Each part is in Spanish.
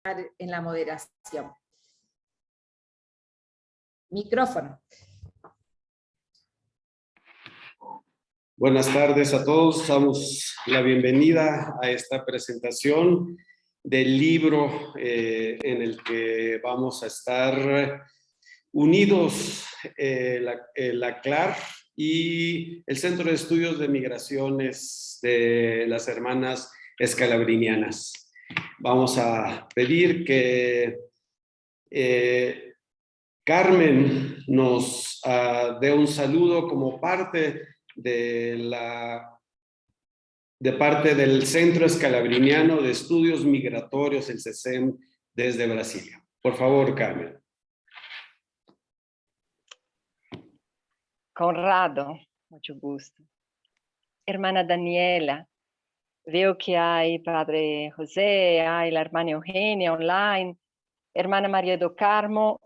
en la moderación. Micrófono. Buenas tardes a todos. Damos la bienvenida a esta presentación del libro en el que vamos a estar unidos la CLAR y el Centro de Estudios de Migraciones de las Hermanas Escalabrinianas. Vamos a pedir que Carmen nos dé un saludo como parte parte del Centro Escalabriniano de Estudios Migratorios, el CESEM, desde Brasilia. Por favor, Carmen. Conrado, mucho gusto. Hermana Daniela, veo que hay Padre José, hay la hermana Eugenia online, hermana María do Carmo,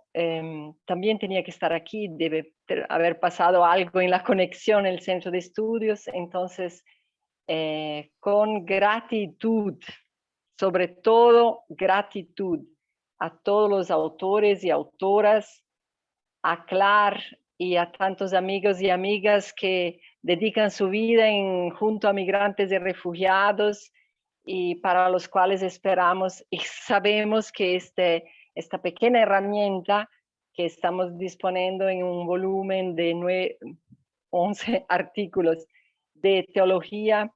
también tenía que estar aquí, debe haber pasado algo en la conexión en el centro de estudios, entonces con gratitud, sobre todo gratitud a todos los autores y autoras, a CLAR y a tantos amigos y amigas que dedican su vida junto a migrantes y refugiados y para los cuales esperamos y sabemos que esta pequeña herramienta que estamos disponiendo en un volumen de 11 artículos de teología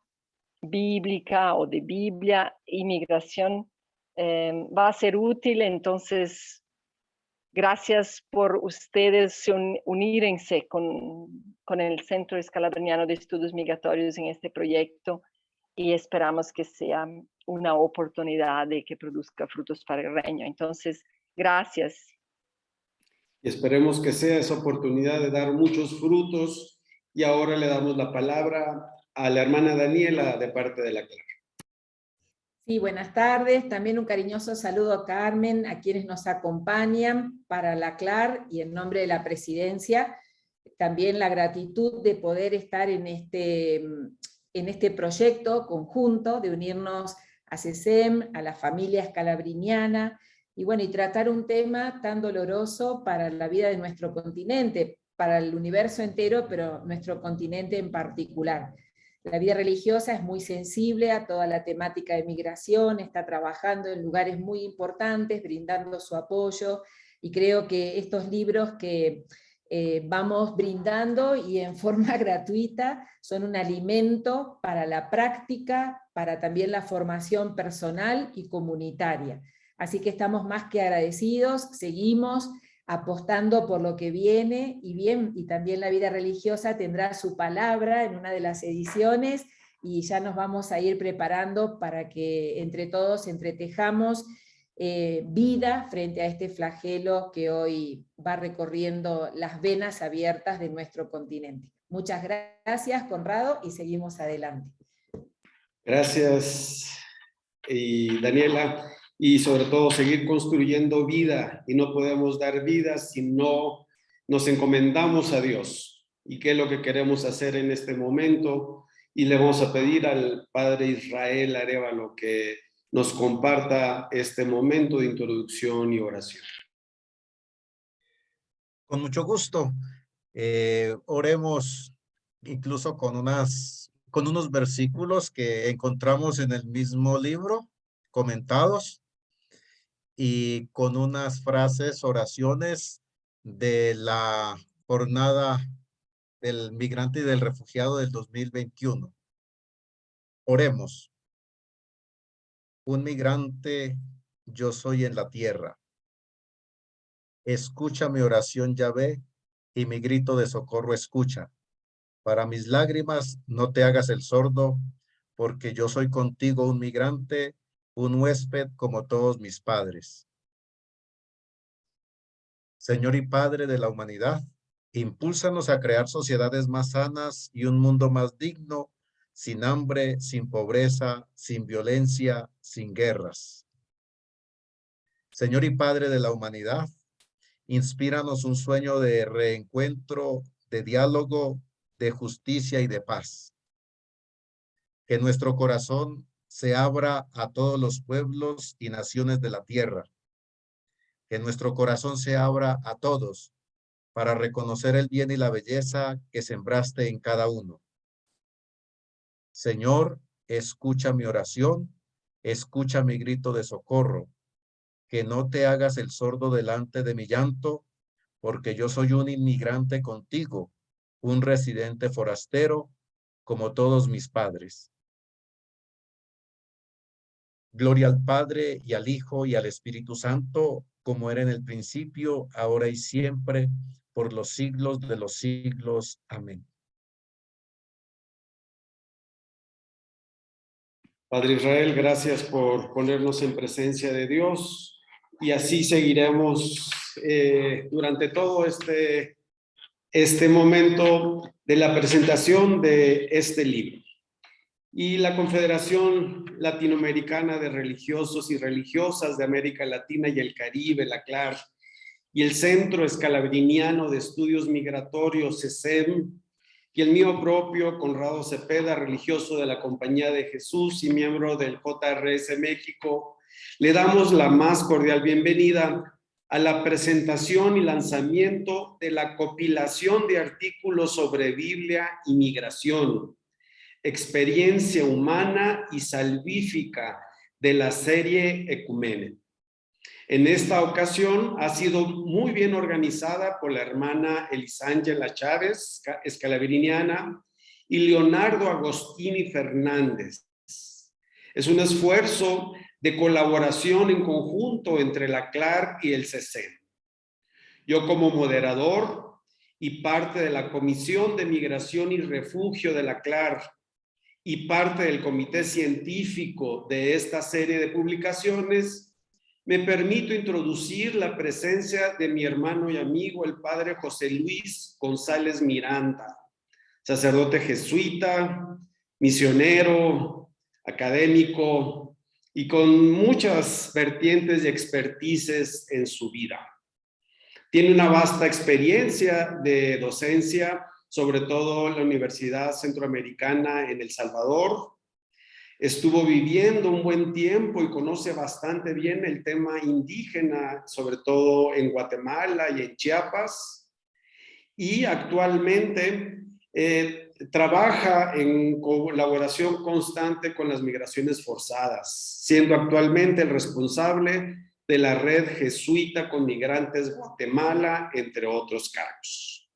bíblica o de Biblia y migración va a ser útil. Entonces, gracias por ustedes unirse con el Centro Escalabriniano de Estudios Migratorios en este proyecto y esperamos que sea una oportunidad de que produzca frutos para el reino. Entonces, gracias. Y esperemos que sea esa oportunidad de dar muchos frutos. Y ahora le damos la palabra a la hermana Daniela de parte de la CLAR. Sí, buenas tardes. También un cariñoso saludo a Carmen, a quienes nos acompañan para la CLAR y en nombre de la presidencia. También la gratitud de poder estar en este proyecto conjunto, de unirnos a CESEM, a la familia escalabriniana, y bueno, y tratar un tema tan doloroso para la vida de nuestro continente, para el universo entero, pero nuestro continente en particular. La vida religiosa es muy sensible a toda la temática de migración, está trabajando en lugares muy importantes, brindando su apoyo, y creo que estos libros que vamos brindando y en forma gratuita son un alimento para la práctica, para también la formación personal y comunitaria. Así que estamos más que agradecidos, seguimos apostando por lo que viene, y también la vida religiosa tendrá su palabra en una de las ediciones, y ya nos vamos a ir preparando para que entre todos entretejamos vida frente a este flagelo que hoy va recorriendo las venas abiertas de nuestro continente. Muchas gracias, Conrado, y seguimos adelante. Gracias, Daniela. Y sobre todo seguir construyendo vida, y no podemos dar vida si no nos encomendamos a Dios. ¿Y qué es lo que queremos hacer en este momento? Y le vamos a pedir al Padre Israel Arévalo que nos comparta este momento de introducción y oración. Con mucho gusto. Oremos incluso con unos versículos que encontramos en el mismo libro, comentados, y con unas frases, oraciones de la jornada del migrante y del refugiado del 2021. Oremos. Un migrante yo soy en la tierra. Escucha mi oración, Yahvé, y mi grito de socorro escucha. Para mis lágrimas no te hagas el sordo, porque yo soy contigo un migrante, un huésped como todos mis padres. Señor y Padre de la humanidad, impúlsanos a crear sociedades más sanas y un mundo más digno, sin hambre, sin pobreza, sin violencia, sin guerras. Señor y Padre de la humanidad, inspíranos un sueño de reencuentro, de diálogo, de justicia y de paz. Que nuestro corazón se abra a todos los pueblos y naciones de la tierra. Que nuestro corazón se abra a todos para reconocer el bien y la belleza que sembraste en cada uno. Señor, escucha mi oración, escucha mi grito de socorro, que no te hagas el sordo delante de mi llanto, porque yo soy un inmigrante contigo, un residente forastero, como todos mis padres. Gloria al Padre, y al Hijo, y al Espíritu Santo, como era en el principio, ahora y siempre, por los siglos de los siglos. Amén. Padre Israel, gracias por ponernos en presencia de Dios y así seguiremos durante todo este momento de la presentación de este libro. Y la Confederación Latinoamericana de Religiosos y Religiosas de América Latina y el Caribe, la CLAR, y el Centro Escalabriniano de Estudios Migratorios, CESEM, y el mío propio, Conrado Cepeda, religioso de la Compañía de Jesús y miembro del JRS México, le damos la más cordial bienvenida a la presentación y lanzamiento de la compilación de artículos sobre Biblia y migración, experiencia humana y salvífica de la serie Ecumene. En esta ocasión ha sido muy bien organizada por la hermana Elisángela Chávez, escalabriniana, y Leonardo Agostini Fernández. Es un esfuerzo de colaboración en conjunto entre la CLAR y el CESEM. Yo como moderador y parte de la Comisión de Migración y Refugio de la CLAR y parte del comité científico de esta serie de publicaciones, me permito introducir la presencia de mi hermano y amigo, el padre José Luis González Miranda, sacerdote jesuita, misionero, académico y con muchas vertientes y expertices en su vida. Tiene una vasta experiencia de docencia, sobre todo en la Universidad Centroamericana en El Salvador. Estuvo viviendo un buen tiempo y conoce bastante bien el tema indígena, sobre todo en Guatemala y en Chiapas. Y actualmente trabaja en colaboración constante con las migraciones forzadas, siendo actualmente el responsable de la red jesuita con migrantes Guatemala, entre otros cargos.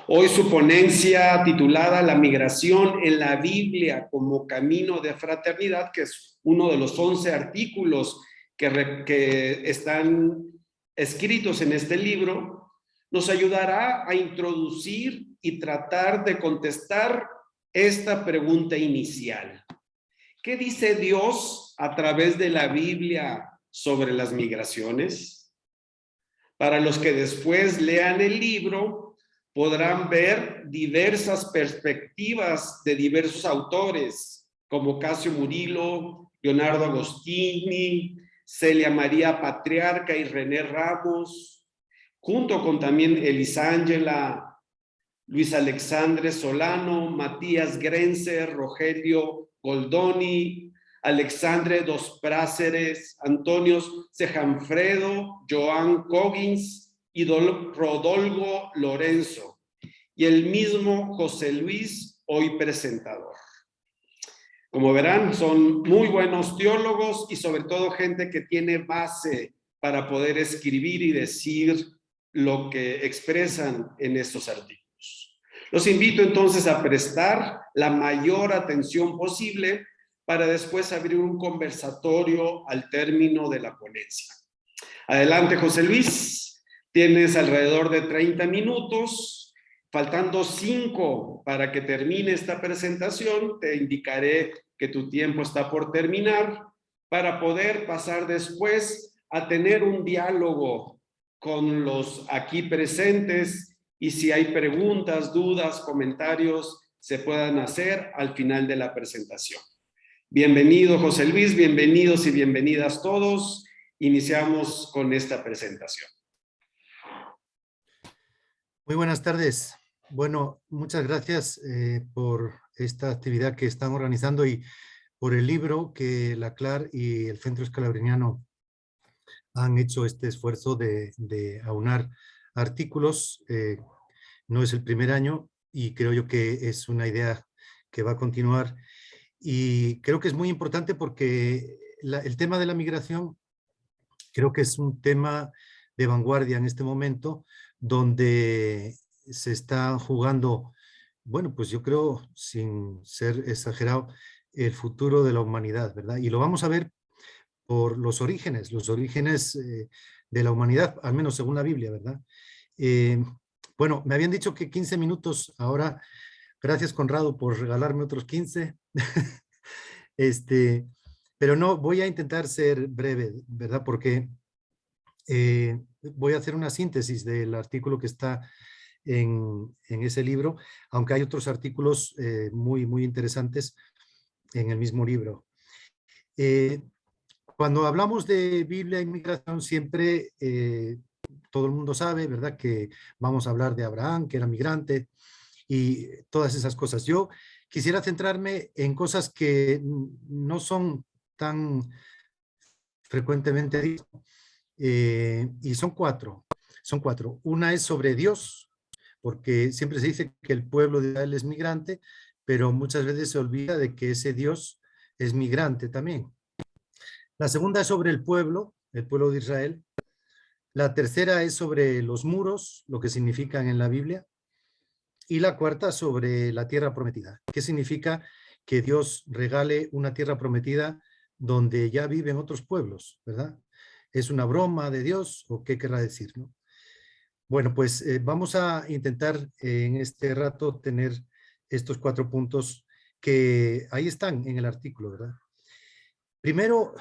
Hoy su ponencia titulada La migración en la Biblia como camino de fraternidad, que es uno de los 11 artículos que están escritos en este libro, nos ayudará a introducir y tratar de contestar esta pregunta inicial. ¿Qué dice Dios a través de la Biblia sobre las migraciones? Para los que después lean el libro, podrán ver diversas perspectivas de diversos autores, como Casio Murillo, Leonardo Agostini, Celia María Patriarca y René Ramos, junto con también Elisángela, Luis Alexandre Solano, Matías Grenzer, Rogelio Goldoni, Alexandre Dos Práceres, Antonio Sejanfredo, Joan Coggins y Rodolfo Lorenzo, y el mismo José Luis, hoy presentador. Como verán, son muy buenos teólogos y sobre todo gente que tiene base para poder escribir y decir lo que expresan en estos artículos. Los invito entonces a prestar la mayor atención posible para después abrir un conversatorio al término de la ponencia. Adelante, José Luis. Tienes alrededor de 30 minutos, faltando 5 para que termine esta presentación. Te indicaré que tu tiempo está por terminar para poder pasar después a tener un diálogo con los aquí presentes y si hay preguntas, dudas, comentarios, se puedan hacer al final de la presentación. Bienvenido, José Luis, bienvenidos y bienvenidas todos. Iniciamos con esta presentación. Muy buenas tardes. Bueno, muchas gracias por esta actividad que están organizando y por el libro que la CLAR y el Centro Scalabriniano han hecho este esfuerzo de aunar artículos. No es el primer año y creo yo que es una idea que va a continuar. Y creo que es muy importante porque el tema de la migración creo que es un tema de vanguardia en este momento, donde se está jugando, bueno, pues yo creo, sin ser exagerado, el futuro de la humanidad, ¿verdad? Y lo vamos a ver por los orígenes de la humanidad, al menos según la Biblia, ¿verdad? Eh, bueno, me habían dicho que 15 minutos, ahora, gracias Conrado por regalarme otros 15. Pero no, voy a intentar ser breve, ¿verdad? Porque voy a hacer una síntesis del artículo que está en ese libro, aunque hay otros artículos muy interesantes en el mismo libro. Cuando hablamos de Biblia e inmigración, siempre todo el mundo sabe, ¿verdad?, que vamos a hablar de Abraham, que era migrante, y todas esas cosas. Yo quisiera centrarme en cosas que no son tan frecuentemente y son cuatro. Una es sobre Dios, porque siempre se dice que el pueblo de Israel es migrante, pero muchas veces se olvida de que ese Dios es migrante también. La segunda es sobre el pueblo de Israel. La tercera es sobre los muros, lo que significan en la Biblia. Y la cuarta sobre la tierra prometida. ¿Qué significa que Dios regale una tierra prometida donde ya viven otros pueblos, ¿verdad? ¿Es una broma de Dios o qué querrá decir, no? Bueno, pues vamos a intentar en este rato tener estos 4 puntos que ahí están en el artículo, ¿verdad? Primero,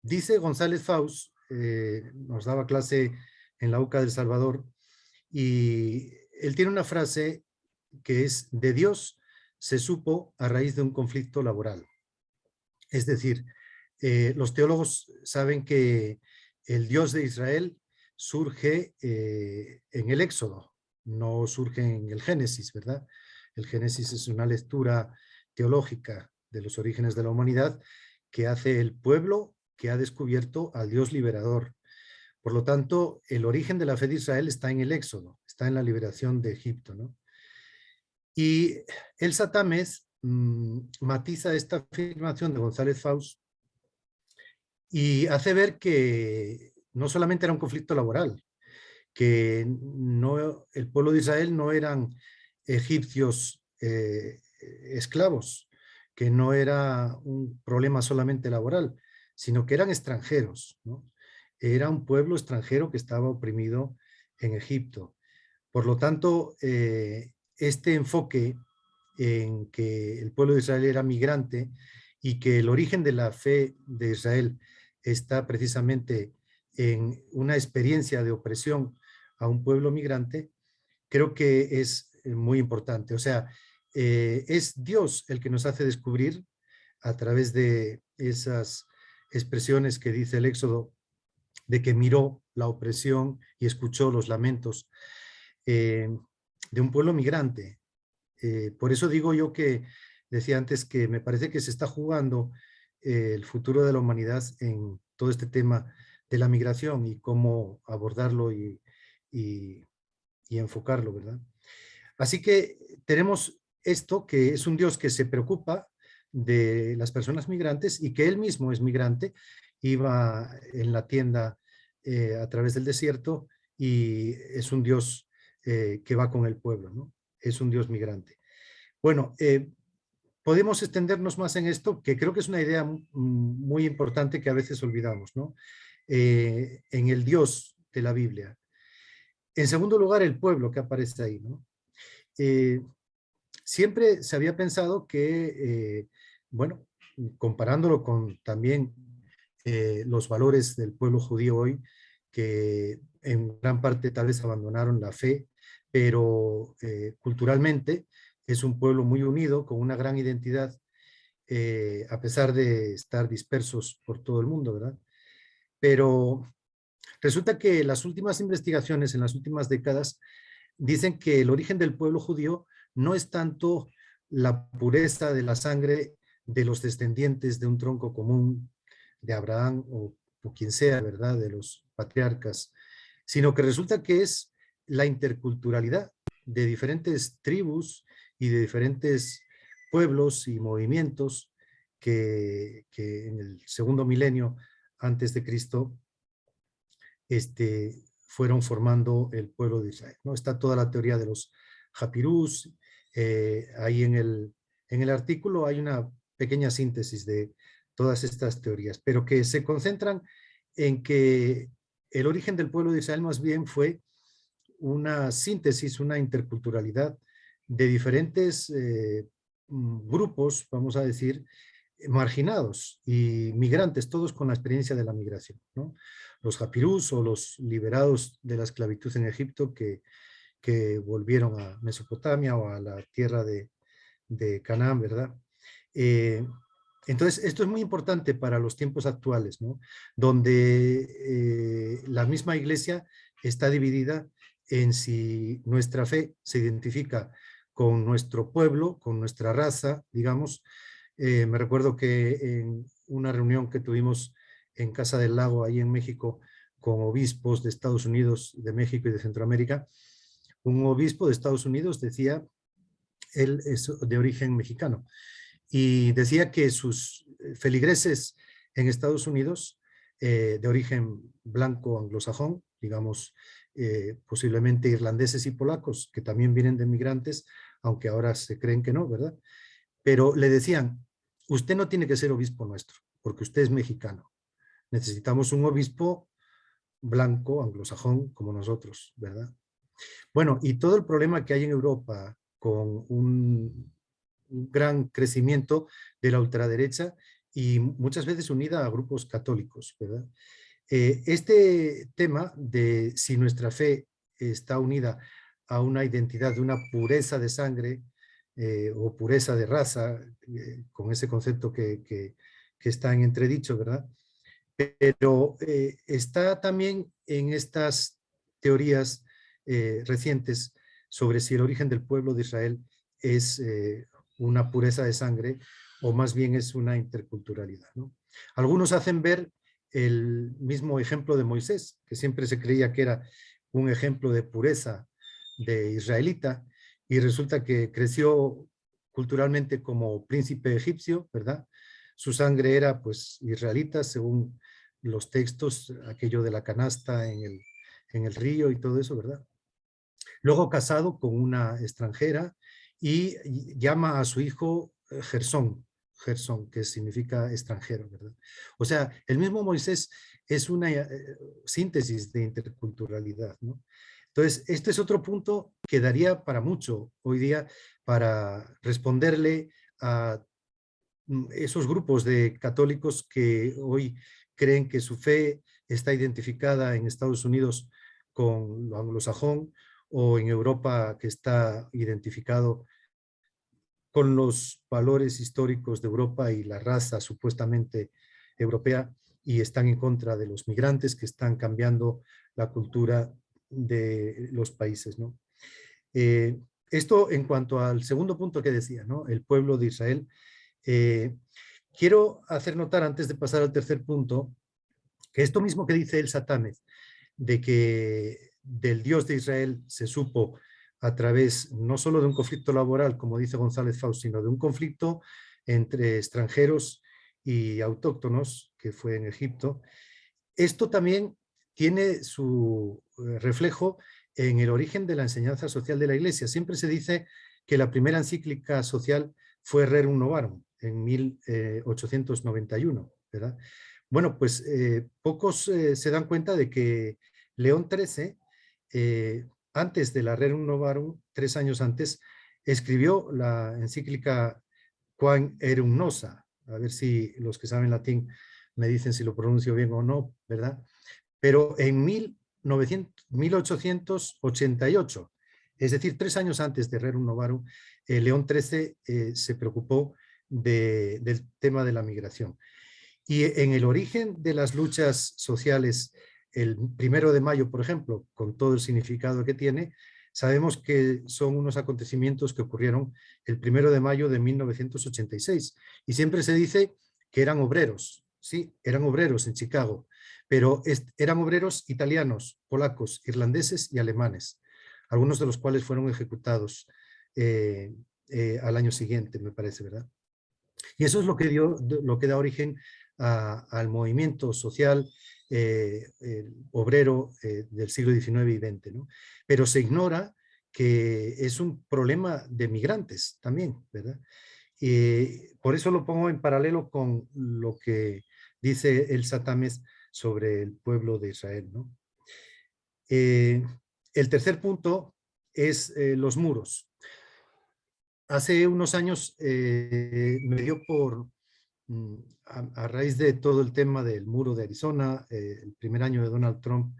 dice González Faust, nos daba clase en la UCA del Salvador, y él tiene una frase que es: de Dios se supo a raíz de un conflicto laboral. Es decir, los teólogos saben que el Dios de Israel surge en el Éxodo, no surge en el Génesis, ¿verdad? El Génesis es una lectura teológica de los orígenes de la humanidad que hace el pueblo que ha descubierto al Dios liberador. Por lo tanto, el origen de la fe de Israel está en el Éxodo, está en la liberación de Egipto, ¿no? Y el Satames matiza esta afirmación de González Faust y hace ver que no solamente era un conflicto laboral, que no, el pueblo de Israel no eran egipcios esclavos, que no era un problema solamente laboral, sino que eran extranjeros, ¿no? Era un pueblo extranjero que estaba oprimido en Egipto. Por lo tanto, este enfoque en que el pueblo de Israel era migrante y que el origen de la fe de Israel está precisamente en una experiencia de opresión a un pueblo migrante, creo que es muy importante. O sea, es Dios el que nos hace descubrir a través de esas expresiones que dice el Éxodo, de que miró la opresión y escuchó los lamentos de un pueblo migrante. Por eso digo yo que decía antes que me parece que se está jugando el futuro de la humanidad en todo este tema de la migración y cómo abordarlo y enfocarlo, ¿verdad? Así que tenemos esto, que es un Dios que se preocupa de las personas migrantes y que él mismo es migrante, iba en la tienda a través del desierto y es un Dios que va con el pueblo, ¿no? Es un Dios migrante. Bueno, podemos extendernos más en esto, que creo que es una idea muy importante que a veces olvidamos, ¿no? En el Dios de la Biblia. En segundo lugar, el pueblo que aparece ahí, ¿no? Siempre se había pensado que, bueno, comparándolo con también los valores del pueblo judío hoy, que en gran parte tal vez abandonaron la fe, pero culturalmente es un pueblo muy unido, con una gran identidad, a pesar de estar dispersos por todo el mundo, ¿verdad? Pero resulta que las últimas investigaciones en las últimas décadas dicen que el origen del pueblo judío no es tanto la pureza de la sangre de los descendientes de un tronco común de Abraham o quien sea, ¿verdad?, de los patriarcas, sino que resulta que es la interculturalidad de diferentes tribus y de diferentes pueblos y movimientos que en el segundo milenio antes de Cristo fueron formando el pueblo de Israel, ¿no? Está toda la teoría de los Japirús, ahí en el artículo hay una pequeña síntesis de todas estas teorías, pero que se concentran en que el origen del pueblo de Israel más bien fue una síntesis, una interculturalidad de diferentes grupos, vamos a decir, marginados y migrantes, todos con la experiencia de la migración, ¿no? Los Japirús o los liberados de la esclavitud en Egipto que volvieron a Mesopotamia o a la tierra de Canaán, ¿verdad? Entonces, esto es muy importante para los tiempos actuales, ¿no? Donde la misma iglesia está dividida en si nuestra fe se identifica con nuestro pueblo, con nuestra raza, digamos. Me recuerdo que en una reunión que tuvimos en Casa del Lago, ahí en México, con obispos de Estados Unidos, de México y de Centroamérica, un obispo de Estados Unidos decía, él es de origen mexicano, y decía que sus feligreses en Estados Unidos, de origen blanco anglosajón, digamos, posiblemente irlandeses y polacos, que también vienen de migrantes, aunque ahora se creen que no, ¿verdad? Pero le decían, usted no tiene que ser obispo nuestro, porque usted es mexicano. Necesitamos un obispo blanco, anglosajón, como nosotros, ¿verdad? Bueno, y todo el problema que hay en Europa con un gran crecimiento de la ultraderecha y muchas veces unida a grupos católicos, ¿verdad? Este tema de si nuestra fe está unida a una identidad de una pureza de sangre o pureza de raza, con ese concepto que está en entredicho, ¿verdad? Pero está también en estas teorías recientes sobre si el origen del pueblo de Israel es una pureza de sangre o más bien es una interculturalidad, ¿no? Algunos hacen ver el mismo ejemplo de Moisés, que siempre se creía que era un ejemplo de pureza de israelita, y resulta que creció culturalmente como príncipe egipcio, ¿verdad? Su sangre era pues israelita según los textos, aquello de la canasta en el río y todo eso, ¿verdad? Luego casado con una extranjera y llama a su hijo Gersón, que significa extranjero, ¿verdad? O sea, el mismo Moisés es una síntesis de interculturalidad, ¿no? Entonces, este es otro punto que daría para mucho hoy día para responderle a esos grupos de católicos que hoy creen que su fe está identificada en Estados Unidos con lo anglosajón o en Europa que está identificado con los valores históricos de Europa y la raza supuestamente europea, y están en contra de los migrantes que están cambiando la cultura de los países, ¿no? Esto en cuanto al segundo punto que decía, ¿no? El pueblo de Israel. Quiero hacer notar, antes de pasar al tercer punto, que esto mismo que dice el Satánez, de que del Dios de Israel se supo a través no solo de un conflicto laboral, como dice González Faust, sino de un conflicto entre extranjeros y autóctonos, que fue en Egipto. Esto también tiene su reflejo en el origen de la enseñanza social de la Iglesia. Siempre se dice que la primera encíclica social fue Rerum Novarum, en 1891, ¿verdad? Bueno, pues pocos se dan cuenta de que León XIII, antes de la Rerum Novarum, 3 años antes, escribió la encíclica Quam Erum Nossa. A ver si los que saben latín me dicen si lo pronuncio bien o no, ¿verdad? Pero en 1888, es decir, 3 años antes de Rerum Novarum, León XIII se preocupó del tema de la migración. Y en el origen de las luchas sociales, el 1 de mayo, por ejemplo, con todo el significado que tiene, Sabemos que son unos acontecimientos que ocurrieron el 1 de mayo de 1986 y siempre se dice que eran obreros, sí, eran obreros en Chicago, pero eran obreros italianos, polacos, irlandeses y alemanes, algunos de los cuales fueron ejecutados al año siguiente, me parece, ¿verdad? Y eso es lo que da origen al movimiento social obrero del siglo XIX y XX, ¿no? Pero se ignora que es un problema de migrantes también, ¿verdad? Y por eso lo pongo en paralelo con lo que dice el Satames sobre el pueblo de Israel, ¿no? El tercer punto es los muros. Hace unos años me dio por, a raíz de todo el tema del muro de Arizona, el primer año de Donald Trump,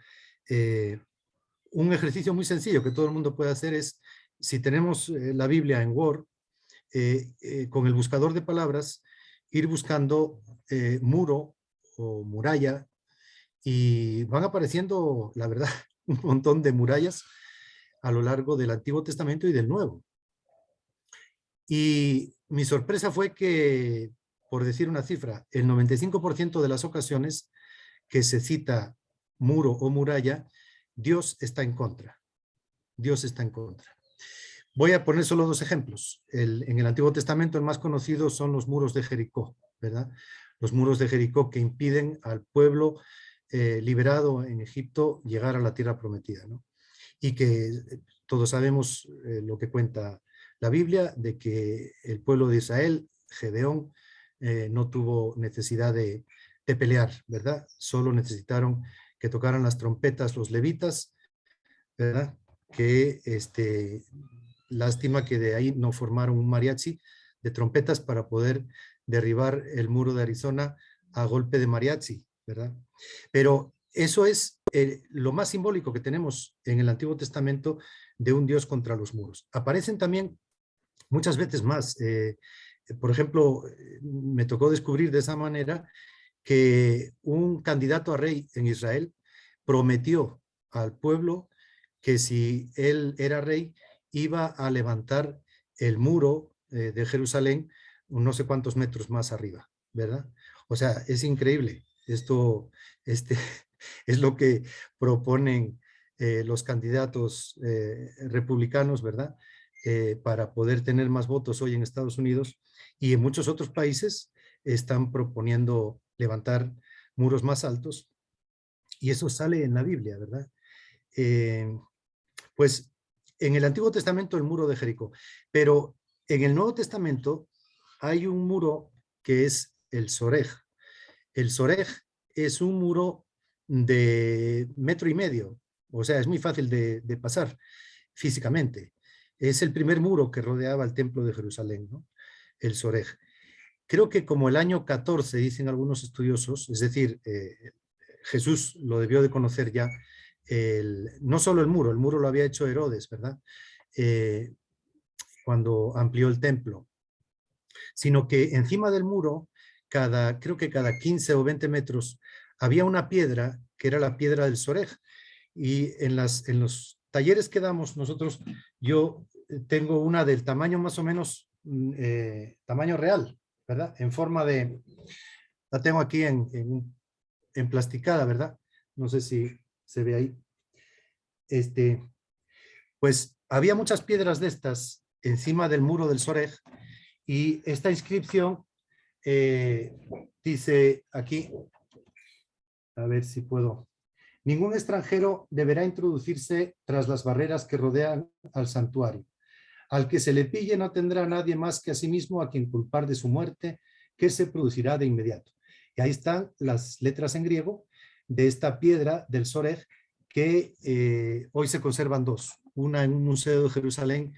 un ejercicio muy sencillo que todo el mundo puede hacer es, si tenemos la Biblia en Word, con el buscador de palabras, ir buscando muro o muralla y van apareciendo, la verdad, un montón de murallas a lo largo del Antiguo Testamento y del Nuevo. Y mi sorpresa fue que, por decir una cifra, el 95% de las ocasiones que se cita muro o muralla, Dios está en contra. Dios está en contra. Voy a poner solo dos ejemplos. En el Antiguo Testamento el más conocido son los muros de Jericó, ¿verdad? Los muros de Jericó que impiden al pueblo liberado en Egipto llegar a la tierra prometida, ¿no? Y que todos sabemos lo que cuenta la Biblia, de que el pueblo de Israel, Gedeón, no tuvo necesidad de pelear, ¿verdad? Solo necesitaron que tocaran las trompetas los levitas, ¿verdad? Que lástima que de ahí no formaron un mariachi de trompetas para poder derribar el muro de Arizona a golpe de mariachi, ¿verdad? Pero eso es lo más simbólico que tenemos en el Antiguo Testamento de un Dios contra los muros. Aparecen también muchas veces más. Por ejemplo, me tocó descubrir de esa manera que un candidato a rey en Israel prometió al pueblo que si él era rey iba a levantar el muro de Jerusalén no sé cuántos metros más arriba, ¿verdad? O sea, es increíble. Esto es lo que proponen los candidatos republicanos, ¿verdad? Para poder tener más votos hoy en Estados Unidos, y en muchos otros países están proponiendo levantar muros más altos, y eso sale en la Biblia, ¿verdad? Pues en el Antiguo Testamento el muro de Jericó, pero en el Nuevo Testamento hay un muro que es el Sorej. El Sorej es un muro de 1,5 metros, o sea, es muy fácil de pasar físicamente. Es el primer muro que rodeaba el templo de Jerusalén, ¿no? El Sorej. Creo que como el año 14, dicen algunos estudiosos, es decir, Jesús lo debió de conocer ya, no solo el muro lo había hecho Herodes, ¿verdad? Cuando amplió el templo, sino que encima del muro, creo que cada 15 o 20 metros, había una piedra que era la piedra del Sorej. Y en los talleres que damos nosotros, yo tengo una del tamaño más o menos, tamaño real, ¿verdad? En forma de, la tengo aquí en plasticada, ¿verdad? No sé si se ve ahí. Pues había muchas piedras de estas encima del muro del Sorej, y esta inscripción dice aquí, a ver si puedo: ningún extranjero deberá introducirse tras las barreras que rodean al santuario. Al que se le pille no tendrá nadie más que a sí mismo a quien culpar de su muerte, que se producirá de inmediato. Y ahí están las letras en griego de esta piedra del Sorej, que hoy se conservan dos, una en un museo de Jerusalén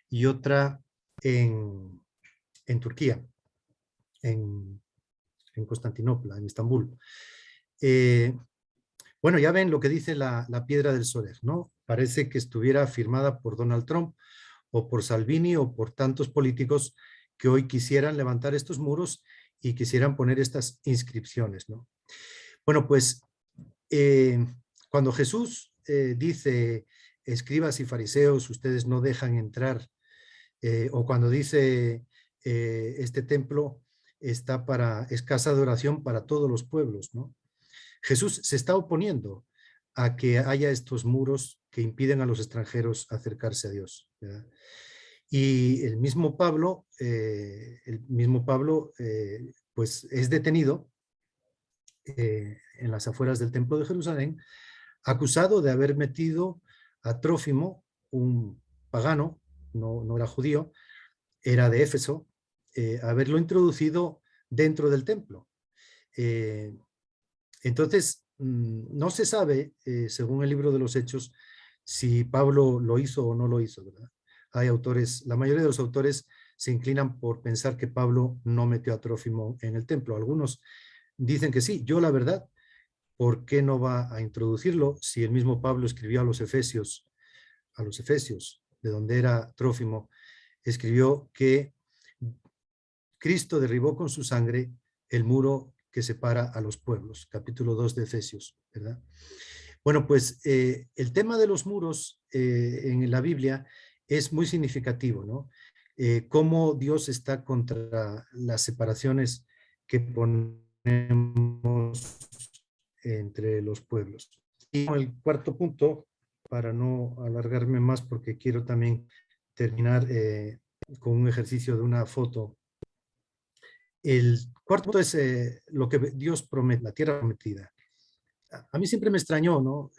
y otra en Turquía, en Constantinopla, en Estambul. Bueno, ya ven lo que dice la piedra del Sorej, ¿no? Parece que estuviera firmada por Donald Trump o por Salvini o por tantos políticos que hoy quisieran levantar estos muros y quisieran poner estas inscripciones, ¿no? Bueno, pues cuando Jesús dice escribas y fariseos, ustedes no dejan entrar, o cuando dice este templo es casa de oración para todos los pueblos, ¿no? Jesús se está oponiendo a que haya estos muros que impiden a los extranjeros acercarse a Dios, ¿verdad? Y el mismo Pablo, pues es detenido en las afueras del templo de Jerusalén, acusado de haber metido a Trófimo, un pagano, no era judío, era de Éfeso, haberlo introducido dentro del templo. Entonces, no se sabe, según el libro de los Hechos, si Pablo lo hizo o no lo hizo, ¿verdad? Hay autores, la mayoría de los autores se inclinan por pensar que Pablo no metió a Trófimo en el templo. Algunos dicen que sí. Yo, la verdad, ¿por qué no va a introducirlo si el mismo Pablo escribió a los Efesios, de donde era Trófimo, escribió que Cristo derribó con su sangre el muro que separa a los pueblos, capítulo 2 de Efesios, ¿verdad? Bueno, pues el tema de los muros en la Biblia es muy significativo, ¿no? Cómo Dios está contra las separaciones que ponemos entre los pueblos. Y el cuarto punto, para no alargarme más porque quiero también terminar con un ejercicio de una foto. El cuarto es lo que Dios promete, la tierra prometida. A mí siempre me extrañó, ¿no?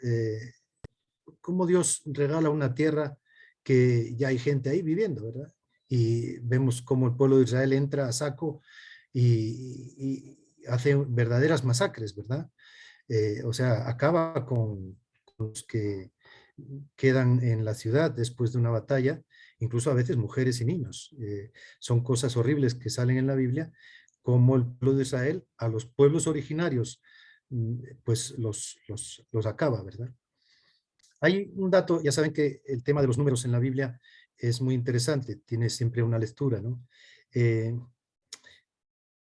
Cómo Dios regala una tierra que ya hay gente ahí viviendo, ¿verdad? Y vemos cómo el pueblo de Israel entra a saco y hace verdaderas masacres, ¿verdad? O sea, acaba con los que quedan en la ciudad después de una batalla, incluso a veces mujeres y niños. Son cosas horribles que salen en la Biblia, como el pueblo de Israel a los pueblos originarios, pues los acaba, ¿verdad? Hay un dato, ya saben que el tema de los números en la Biblia es muy interesante, tiene siempre una lectura, ¿no?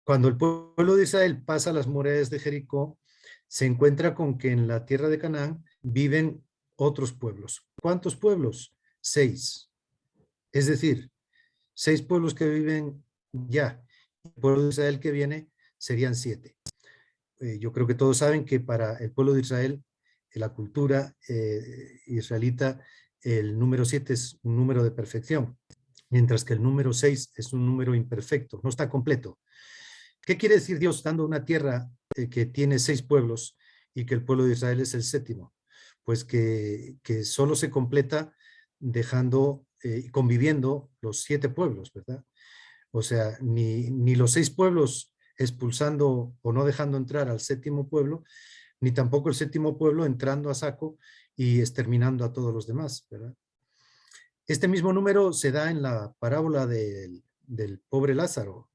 Cuando el pueblo de Israel pasa las murallas de Jericó, se encuentra con que en la tierra de Canaán viven otros pueblos. ¿Cuántos pueblos? 6. Es decir, 6 pueblos que viven ya. El pueblo de Israel que viene serían 7. Yo creo que todos saben que para el pueblo de Israel, en la cultura israelita, el número 7 es un número de perfección, mientras que el número 6 es un número imperfecto, no está completo. ¿Qué quiere decir Dios dando una tierra que tiene 6 pueblos y que el pueblo de Israel es el 7º? Pues que solo se completa dejando, conviviendo los 7 pueblos, ¿verdad? O sea, ni los 6 pueblos expulsando o no dejando entrar al 7º pueblo, ni tampoco el 7º pueblo entrando a saco y exterminando a todos los demás, ¿verdad? Este mismo número se da en la parábola del pobre Lázaro.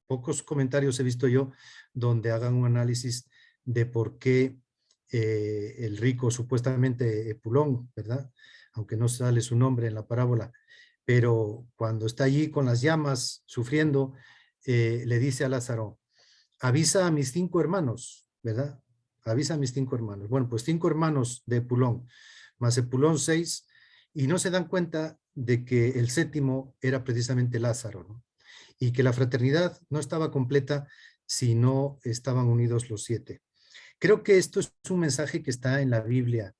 Pocos comentarios he visto yo donde hagan un análisis de por qué el rico, supuestamente Epulón, ¿verdad? Aunque no sale su nombre en la parábola, pero cuando está allí con las llamas sufriendo, le dice a Lázaro, avisa a mis 5 hermanos, ¿verdad? Avisa a mis 5 hermanos. Bueno, pues 5 hermanos de Epulón, más Epulón 6, y no se dan cuenta de que el 7º era precisamente Lázaro, ¿no? Y que la fraternidad no estaba completa si no estaban unidos los 7. Creo que esto es un mensaje que está en la Biblia.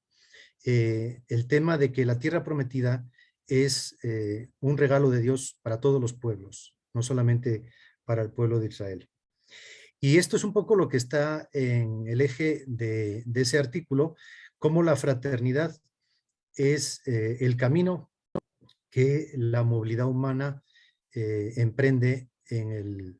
El tema de que la tierra prometida es un regalo de Dios para todos los pueblos, no solamente para el pueblo de Israel. Y esto es un poco lo que está en el eje de ese artículo, cómo la fraternidad es el camino que la movilidad humana emprende en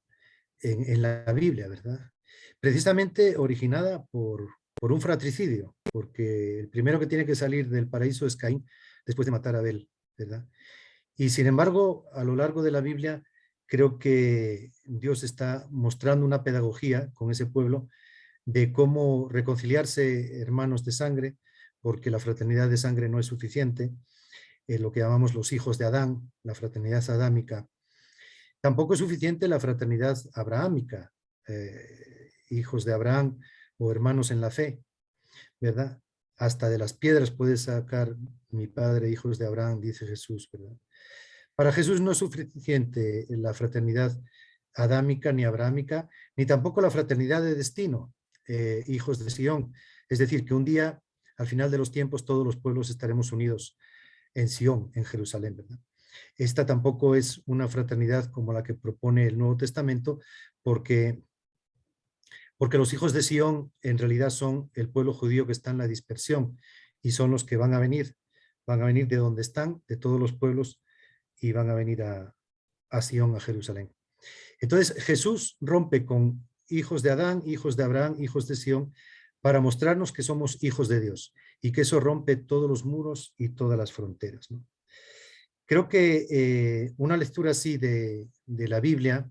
la Biblia, ¿verdad? Precisamente originada por un fratricidio, porque el primero que tiene que salir del paraíso es Caín, después de matar a Abel, ¿verdad? Y sin embargo, a lo largo de la Biblia, creo que Dios está mostrando una pedagogía con ese pueblo de cómo reconciliarse hermanos de sangre, porque la fraternidad de sangre no es suficiente, lo que llamamos los hijos de Adán, la fraternidad adámica. Tampoco es suficiente la fraternidad abrahámica, hijos de Abraham o hermanos en la fe, ¿verdad? hasta de las piedras puede sacar mi padre hijos de Abraham, dice Jesús, ¿verdad? Para Jesús no es suficiente la fraternidad adámica ni abrahámica, ni tampoco la fraternidad de destino, hijos de Sión. Es decir, que un día, al final de los tiempos, todos los pueblos estaremos unidos en Sión, en Jerusalén, ¿verdad? Esta tampoco es una fraternidad como la que propone el Nuevo Testamento, porque los hijos de Sión en realidad son el pueblo judío que está en la dispersión y son los que van a venir de donde están, de todos los pueblos, y van a venir a Sión, a Jerusalén. Entonces Jesús rompe con hijos de Adán, hijos de Abraham, hijos de Sión, para mostrarnos que somos hijos de Dios y que eso rompe todos los muros y todas las fronteras, ¿no? Creo que una lectura así de la Biblia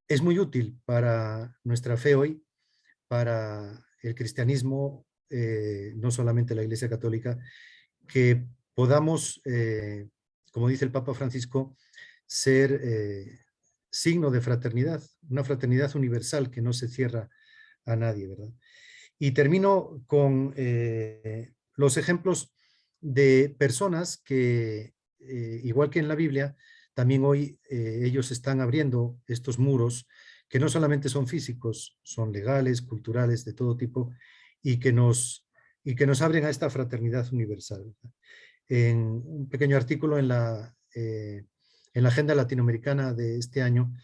es muy útil para nuestra fe hoy, para el cristianismo, no solamente la Iglesia Católica, que podamos, como dice el Papa Francisco, ser signo de fraternidad, una fraternidad universal que no se cierra a nadie, ¿verdad? Y termino con los ejemplos de personas que, igual que en la Biblia, también hoy ellos están abriendo estos muros que no solamente son físicos, son legales, culturales, de todo tipo, y que nos abren a esta fraternidad universal, ¿verdad? En un pequeño artículo en la agenda latinoamericana de este año,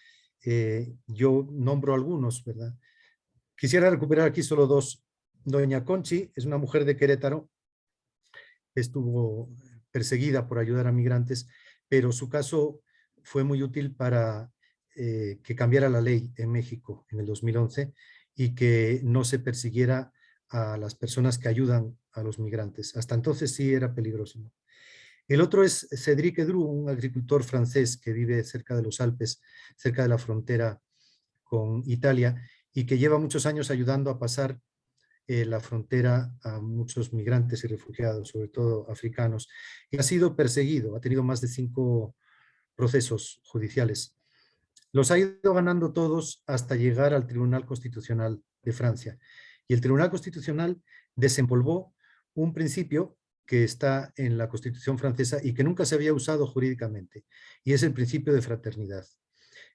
yo nombro algunos, ¿verdad? Quisiera recuperar aquí solo dos. Doña Conchi es una mujer de Querétaro, estuvo perseguida por ayudar a migrantes, pero su caso fue muy útil para que cambiara la ley en México en el 2011 y que no se persiguiera a las personas que ayudan a los migrantes. Hasta entonces sí era peligroso, ¿no? El otro es Cédric Edru, un agricultor francés que vive cerca de los Alpes, cerca de la frontera con Italia, y que lleva muchos años ayudando a pasar la frontera a muchos migrantes y refugiados, sobre todo africanos, y ha sido perseguido, ha tenido más de 5 procesos judiciales. Los ha ido ganando todos hasta llegar al Tribunal Constitucional de Francia. Y el Tribunal Constitucional desempolvó un principio que está en la Constitución francesa y que nunca se había usado jurídicamente, y es el principio de fraternidad.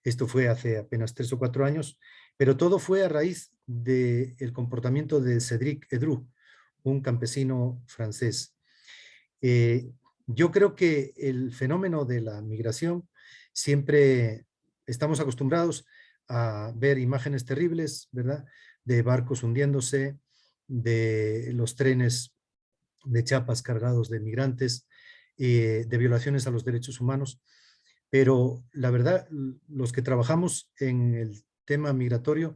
Esto fue hace apenas 3 o 4 años, pero todo fue a raíz del comportamiento de Cédric Edru, un campesino francés. Yo creo que el fenómeno de la migración, siempre estamos acostumbrados a ver imágenes terribles, ¿verdad? De barcos hundiéndose, de los trenes de Chiapas cargados de migrantes, de violaciones a los derechos humanos. Pero la verdad, los que trabajamos en el tema migratorio,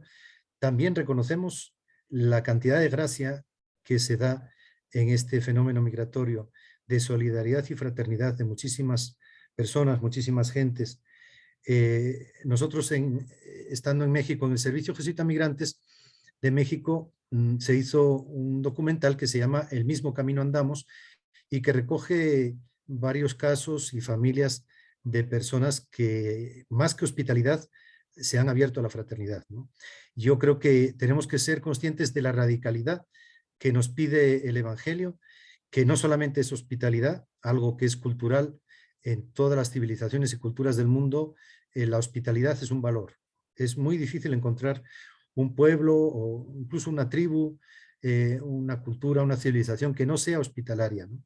también reconocemos la cantidad de gracia que se da en este fenómeno migratorio, de solidaridad y fraternidad de muchísimas personas, muchísimas gentes. Nosotros, estando en México, en el Servicio Jesuita Migrantes de México, se hizo un documental que se llama El mismo camino andamos, y que recoge varios casos y familias de personas que, más que hospitalidad, se han abierto a la fraternidad, ¿no? Yo creo que tenemos que ser conscientes de la radicalidad que nos pide el Evangelio, que no solamente es hospitalidad, algo que es cultural en todas las civilizaciones y culturas del mundo. La hospitalidad es un valor. Es muy difícil encontrar un pueblo o incluso una tribu, una cultura, una civilización que no sea hospitalaria, ¿no?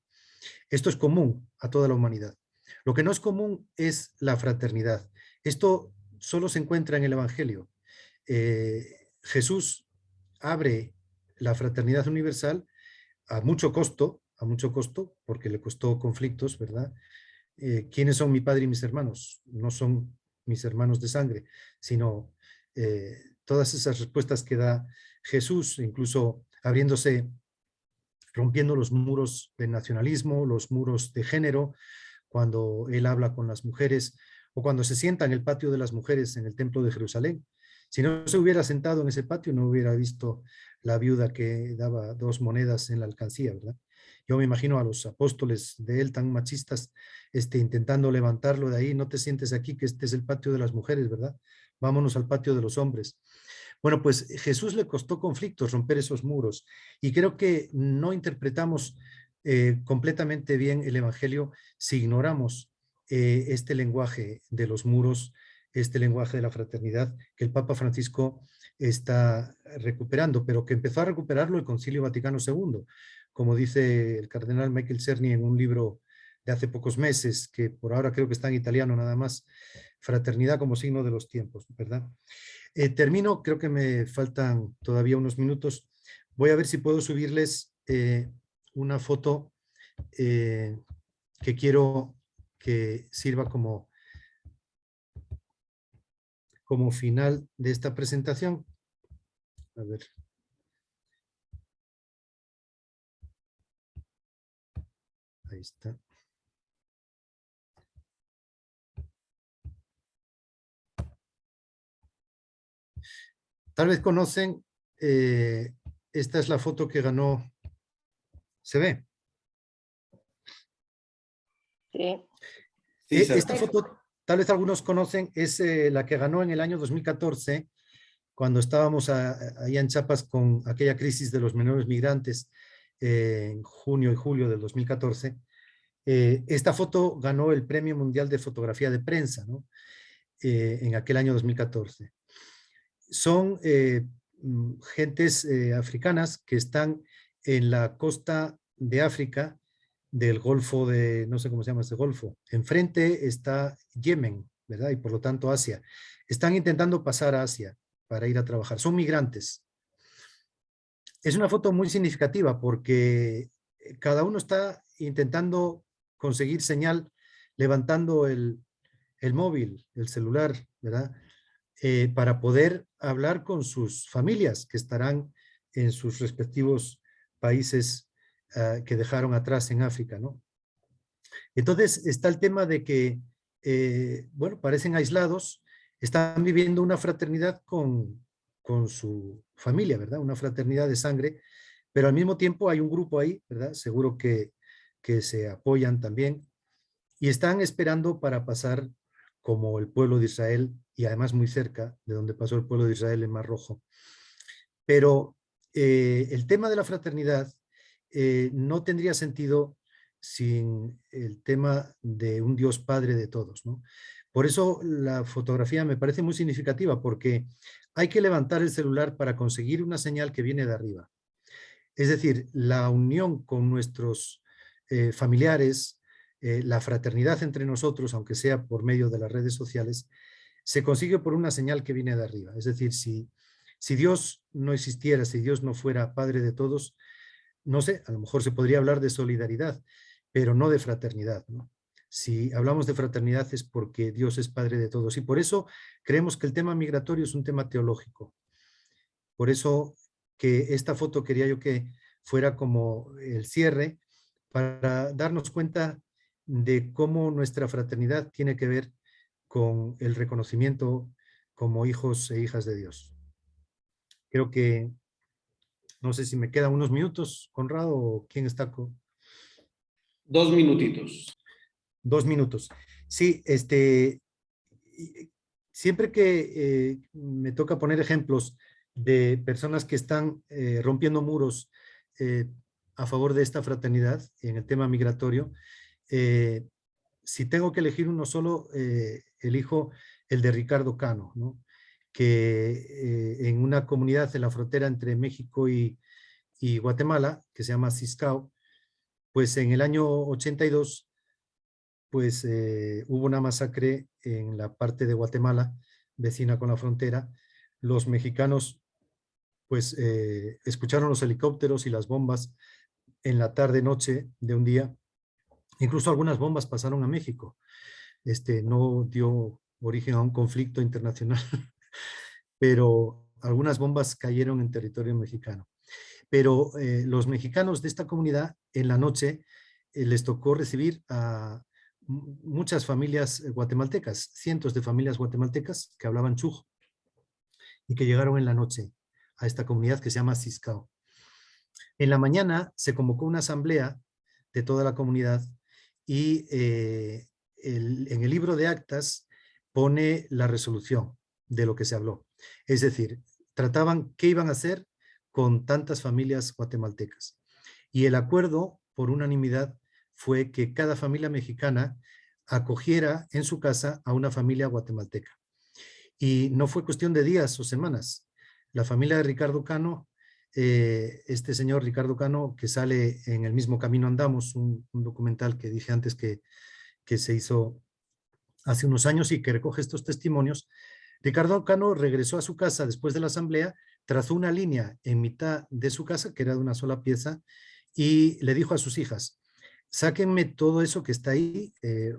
Esto es común a toda la humanidad. Lo que no es común es la fraternidad. Esto solo se encuentra en el Evangelio. Jesús abre la fraternidad universal a mucho costo, porque le costó conflictos, ¿verdad? ¿Quiénes son mi padre y mis hermanos? No son mis hermanos de sangre, sino todas esas respuestas que da Jesús, incluso abriéndose, rompiendo los muros del nacionalismo, los muros de género, cuando él habla con las mujeres, o cuando se sienta en el patio de las mujeres en el templo de Jerusalén. Si no se hubiera sentado en ese patio, no hubiera visto la viuda que daba 2 monedas en la alcancía, ¿verdad? Yo me imagino a los apóstoles de él tan machistas, intentando levantarlo de ahí. No te sientes aquí, que este es el patio de las mujeres, ¿verdad? Vámonos al patio de los hombres. Bueno, pues Jesús le costó conflictos romper esos muros y creo que no interpretamos completamente bien el Evangelio si ignoramos este lenguaje de los muros, este lenguaje de la fraternidad que el Papa Francisco está recuperando, pero que empezó a recuperarlo el Concilio Vaticano II, como dice el cardenal Michael Cerny en un libro de hace pocos meses, que por ahora creo que está en italiano nada más, Fraternidad como signo de los tiempos, ¿verdad? Termino, creo que me faltan todavía unos minutos. Voy a ver si puedo subirles una foto que quiero que sirva como final de esta presentación. A ver. Ahí está. Tal vez conocen, esta es la foto que ganó, ¿se ve? Sí. Sí, se Esta foto, tal vez algunos conocen, es la que ganó en el año 2014, cuando estábamos allá en Chiapas con aquella crisis de los menores migrantes, en junio y julio del 2014. Esta foto ganó el Premio Mundial de Fotografía de Prensa, ¿no? En aquel año 2014. Son gentes africanas que están en la costa de África, del Golfo de, no sé cómo se llama ese golfo. Enfrente está Yemen, ¿verdad? Y por lo tanto Asia. Están intentando pasar a Asia para ir a trabajar. Son migrantes. Es una foto muy significativa porque cada uno está intentando conseguir señal levantando el móvil, el celular, ¿verdad? Para poder hablar con sus familias que estarán en sus respectivos países que dejaron atrás en África, ¿no? Entonces está el tema de que, bueno, parecen aislados, están viviendo una fraternidad con su familia, ¿verdad? Una fraternidad de sangre, pero al mismo tiempo hay un grupo ahí, ¿verdad? Seguro que se apoyan también y están esperando para pasar como el pueblo de Israel y además muy cerca de donde pasó el pueblo de Israel en Mar Rojo. Pero el tema de la fraternidad no tendría sentido sin el tema de un Dios Padre de todos, ¿no? Por eso la fotografía me parece muy significativa, porque hay que levantar el celular para conseguir una señal que viene de arriba. Es decir, la unión con nuestros familiares, la fraternidad entre nosotros, aunque sea por medio de las redes sociales, se consigue por una señal que viene de arriba. Es decir, si Dios no existiera, si Dios no fuera Padre de todos, no sé, a lo mejor se podría hablar de solidaridad, pero no de fraternidad, ¿no? Si hablamos de fraternidad es porque Dios es Padre de todos. Y por eso creemos que el tema migratorio es un tema teológico. Por eso que esta foto quería yo que fuera como el cierre para darnos cuenta de cómo nuestra fraternidad tiene que ver con el reconocimiento como hijos e hijas de Dios. Creo que, no sé si me quedan unos minutos, Conrado, o quién está con... 2 minutitos. 2 minutos. Sí, siempre que me toca poner ejemplos de personas que están rompiendo muros a favor de esta fraternidad en el tema migratorio, si tengo que elegir uno solo, elijo el de Ricardo Cano, ¿no? Que en una comunidad en la frontera entre México y Guatemala, que se llama Ciscao, pues en el año 82, pues hubo una masacre en la parte de Guatemala, vecina con la frontera. Los mexicanos pues escucharon los helicópteros y las bombas en la tarde-noche de un día. Incluso algunas bombas pasaron a México. No dio origen a un conflicto internacional, pero algunas bombas cayeron en territorio mexicano. Pero los mexicanos de esta comunidad en la noche les tocó recibir a muchas familias guatemaltecas, cientos de familias guatemaltecas que hablaban chuj y que llegaron en la noche a esta comunidad que se llama Ciscao. En la mañana se convocó una asamblea de toda la comunidad y en el libro de actas pone la resolución de lo que se habló. Es decir, trataban qué iban a hacer con tantas familias guatemaltecas. Y el acuerdo por unanimidad fue que cada familia mexicana acogiera en su casa a una familia guatemalteca. Y no fue cuestión de días o semanas. La familia de Ricardo Cano, este señor Ricardo Cano, que sale en El mismo camino andamos, un documental que dije antes que se hizo hace unos años y que recoge estos testimonios. Ricardo Cano regresó a su casa después de la asamblea, trazó una línea en mitad de su casa, que era de una sola pieza, y le dijo a sus hijas: sáquenme todo eso que está ahí,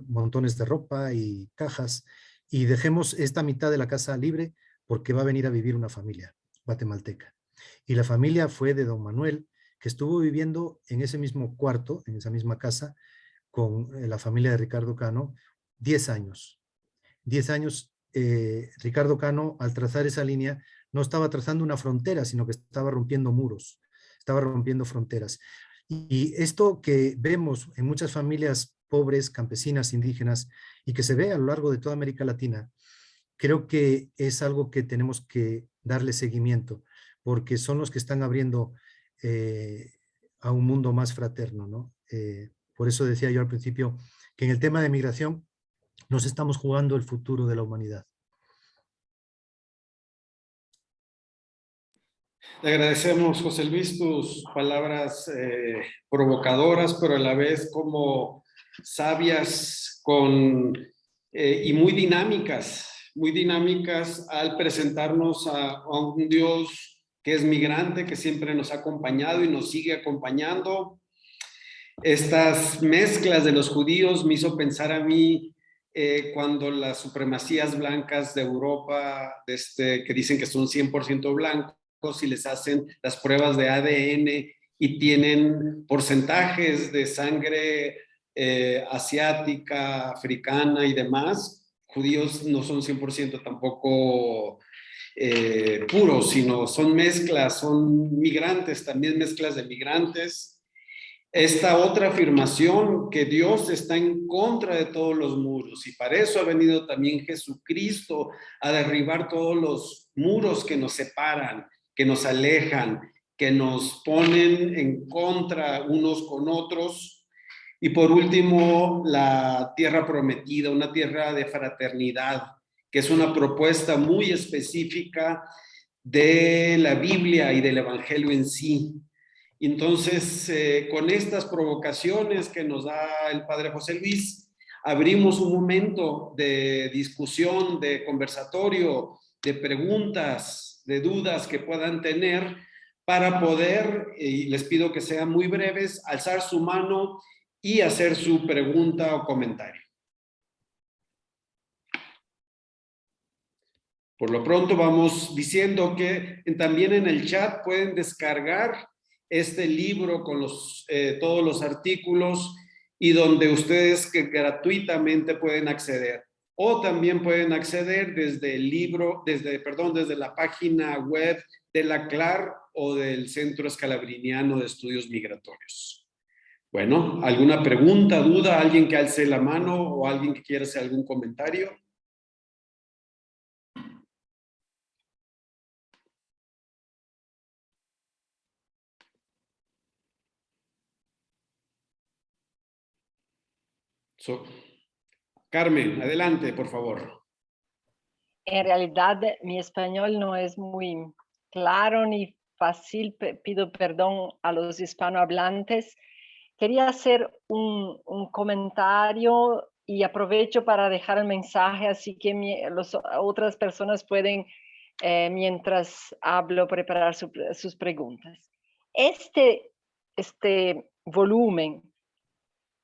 montones de ropa y cajas, y dejemos esta mitad de la casa libre porque va a venir a vivir una familia guatemalteca. Y la familia fue de don Manuel, que estuvo viviendo en ese mismo cuarto, en esa misma casa, con la familia de Ricardo Cano, 10 años. 10 años, Ricardo Cano, al trazar esa línea, no estaba trazando una frontera, sino que estaba rompiendo muros, estaba rompiendo fronteras. Y esto que vemos en muchas familias pobres, campesinas, indígenas, y que se ve a lo largo de toda América Latina, creo que es algo que tenemos que darle seguimiento, porque son los que están abriendo a un mundo más fraterno, ¿no? Por eso decía yo al principio que en el tema de migración nos estamos jugando el futuro de la humanidad. Le agradecemos, José Luis, tus palabras provocadoras, pero a la vez como sabias y muy dinámicas al presentarnos a un Dios que es migrante, que siempre nos ha acompañado y nos sigue acompañando. Estas mezclas de los judíos me hizo pensar a mí cuando las supremacías blancas de Europa, que dicen que son 100% blancos, y les hacen las pruebas de ADN y tienen porcentajes de sangre asiática, africana y demás. Judíos no son 100% tampoco puros, sino son mezclas, son migrantes, también mezclas de migrantes. Esta otra afirmación que Dios está en contra de todos los muros, y para eso ha venido también Jesucristo a derribar todos los muros que nos separan, que nos alejan, que nos ponen en contra unos con otros. Y por último, la tierra prometida, una tierra de fraternidad, que es una propuesta muy específica de la Biblia y del Evangelio en sí. Entonces, con estas provocaciones que nos da el Padre José Luis, abrimos un momento de discusión, de conversatorio, de preguntas, de dudas que puedan tener para poder, y les pido que sean muy breves, alzar su mano y hacer su pregunta o comentario. Por lo pronto vamos diciendo que también en el chat pueden descargar este libro con todos los artículos y donde ustedes gratuitamente pueden acceder. O también pueden acceder desde el libro, desde la página web de la CLAR o del Centro Escalabriniano de Estudios Migratorios. Bueno, ¿alguna pregunta, duda? ¿Alguien que alce la mano o alguien que quiera hacer algún comentario? Carmen, adelante, por favor. En realidad, mi español no es muy claro ni fácil. Pido perdón a los hispanohablantes. Quería hacer un comentario y aprovecho para dejar el mensaje, así que las otras personas pueden, mientras hablo, preparar sus preguntas. Este volumen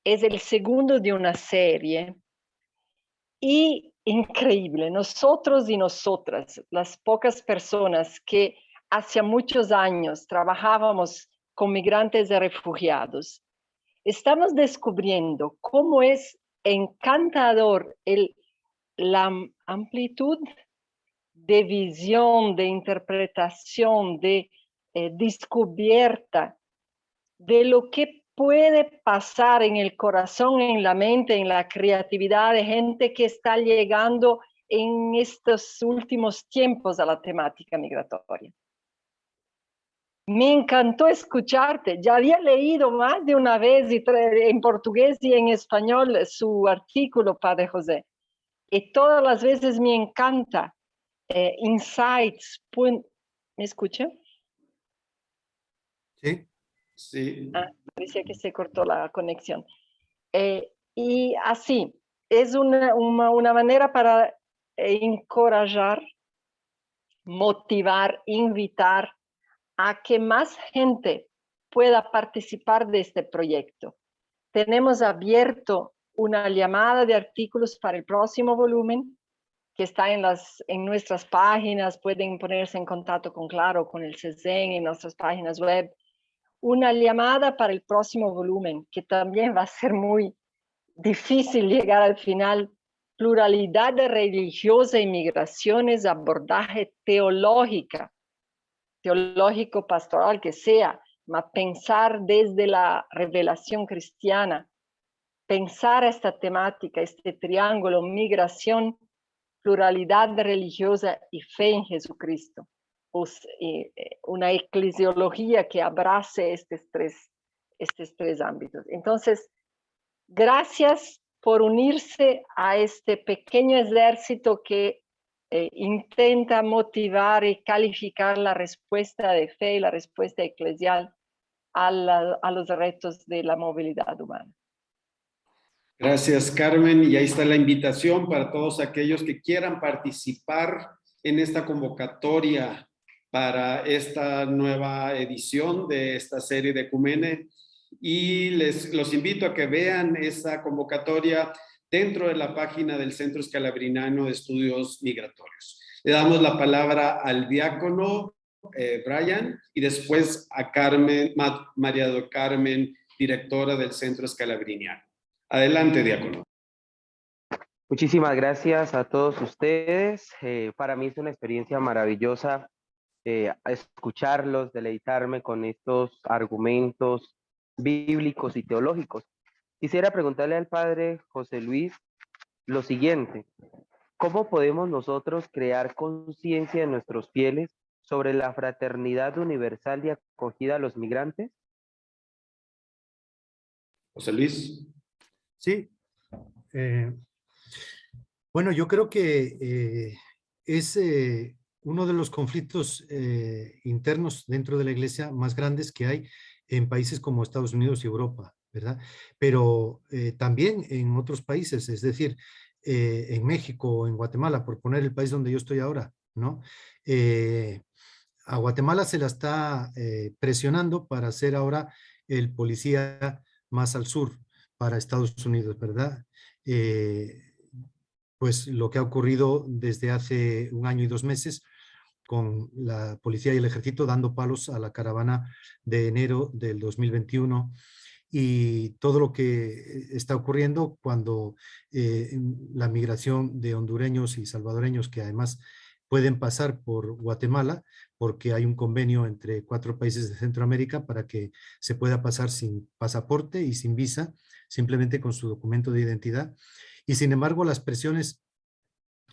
es el segundo de una serie y increíble. Nosotros y nosotras, las pocas personas que hace muchos años trabajábamos con migrantes y refugiados, estamos descubriendo cómo es encantador la amplitud de visión, de interpretación, de descubierta de lo que puede pasar en el corazón, en la mente, en la creatividad de gente que está llegando en estos últimos tiempos a la temática migratoria. Me encantó escucharte. Ya había leído más de una vez en portugués y en español su artículo, Padre José. Y todas las veces me encanta insights. ¿Me escucha? Sí. Sí. Parecía que se cortó la conexión. Y así, es una manera para encorajar, motivar, invitar a que más gente pueda participar de este proyecto. Tenemos abierto una llamada de artículos para el próximo volumen que está en nuestras páginas. Pueden ponerse en contacto con Claro, con el CESEN en nuestras páginas web. Una llamada para el próximo volumen, que también va a ser muy difícil llegar al final. Pluralidad religiosa y migraciones, abordaje teológico, pastoral, que sea, pensar desde la revelación cristiana, pensar esta temática, este triángulo, migración, pluralidad religiosa y fe en Jesucristo. Una eclesiología que abrace estos tres ámbitos. Entonces, gracias por unirse a este pequeño ejército que intenta motivar y calificar la respuesta de fe y la respuesta eclesial a los retos de la movilidad humana. Gracias, Carmen. Y ahí está la invitación para todos aquellos que quieran participar en esta convocatoria para esta nueva edición de esta serie de Ecumene. Y los invito a que vean esa convocatoria dentro de la página del Centro Escalabriniano de Estudios Migratorios. Le damos la palabra al diácono Brian y después a Carmen, María do Carmen, directora del Centro Escalabriniano. Adelante, diácono. Muchísimas gracias a todos ustedes. Para mí es una experiencia maravillosa escucharlos, deleitarme con estos argumentos bíblicos y teológicos. Quisiera preguntarle al padre José Luis lo siguiente: ¿cómo podemos nosotros crear conciencia en nuestros fieles sobre la fraternidad universal y acogida a los migrantes? José Luis. Sí. Bueno, yo creo que es uno de los conflictos internos dentro de la iglesia más grandes que hay en países como Estados Unidos y Europa, ¿verdad? Pero también en otros países, es decir, en México o en Guatemala, por poner el país donde yo estoy ahora, ¿no? A Guatemala se la está presionando para ser ahora el policía más al sur para Estados Unidos, ¿verdad? Pues lo que ha ocurrido desde hace 1 año y 2 meses con la policía y el ejército dando palos a la caravana de enero del 2021 y todo lo que está ocurriendo cuando la migración de hondureños y salvadoreños que además pueden pasar por Guatemala porque hay un convenio entre 4 países de Centroamérica para que se pueda pasar sin pasaporte y sin visa, simplemente con su documento de identidad. Y sin embargo, las presiones